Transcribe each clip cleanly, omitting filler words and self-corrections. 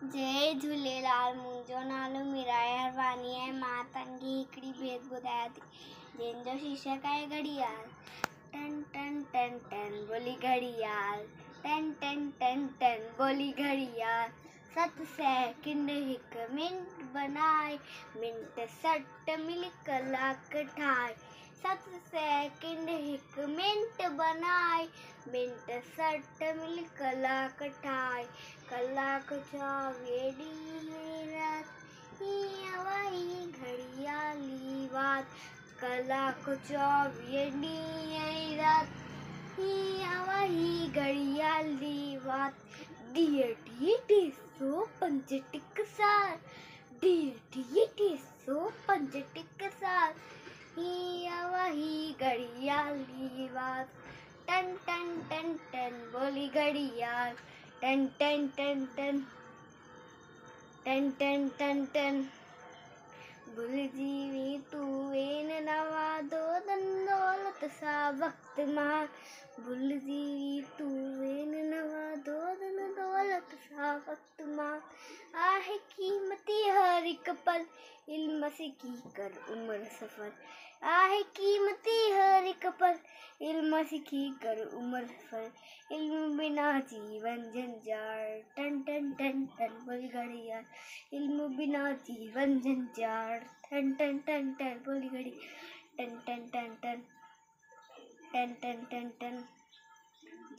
जय झूलेलाल। मुंहिंजो नालो मीराए हरवानी आहे। मां तव्हांखे हिकिड़ी भेट ॿुधायां थी जंहिंजो शीर्षक आहे घड़ियाल। टन टन टन टन बोली घड़ियाल, टन टन टन टन बोली घड़ियाल। 7 सेकंड 1 मिंट बनाए, मिंट 60 मिली कलाक ठाए। 7 सेकंड 1 मिंट बनाए, मिंट 60 मिली कलाक ठाए। कलाक 24 ॾींहं रात, हीअं वही घड़ियाली बात। कलाक 24 ॾींहं रात, हीअं वही घड़ियाली बात। ॾींहं 305 टिक साल, ॾींहं 305 टिक साल, हीअं वही घड़ियाली बात। टन टन टन टन बोली घड़ियाल, टन टन टन टन टन टन टन टन। भुलिजी वी तू वेन नवा दो धन दौलत सा वक्त मार। भुलिजी वी तू वेन नवा दो धन दौलत सा वक्त मार। आहे कीमती हर हिक पल, इल्म सिखी कर उम्र सफर। आहे कीमती हर हिक पल, इल्म सिखी कर उम्र सफर। इल्म बिना जीवन झंझार, टन टन टन टन बोली घड़ियाल। इल्म बिना जीवन झंझार, टन टन टन टन बोली घड़ियाल। टन टन टन टन टन टन टन टन।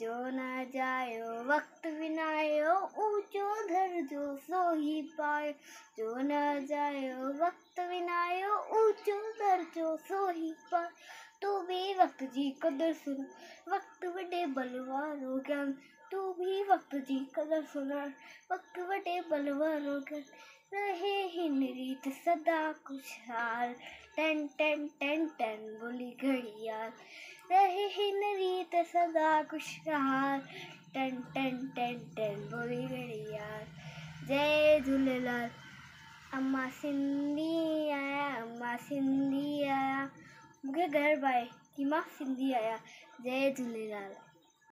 जो न जायो वक्त विनायो, ऊंचो दर्जो सो ही पायो। जो न जायो वक्त विनायो, ऊंचो दर्जो सो ही पायो। तू भी वक्त जी कदर सुन, वक्त वॾे बल वारो ज्ञान। तू भी वक्त जी कदर सुञाण, वक्त वॾे बल वारो ज्ञान। रहे हिन रीत सदा खुशहाल, टन टन टन टन बोली घड़ियाल। रहे हिन रीत सदा खुशहाल, टन टन टन टन बोली घड़ियाल। जय झूलेलाल। अम्मा सिंधी आहियां, अम्मा सिंधी आहियां। मूंखे गर्व आहे कि मां सिंधी आहियां। जय झूलेलाल।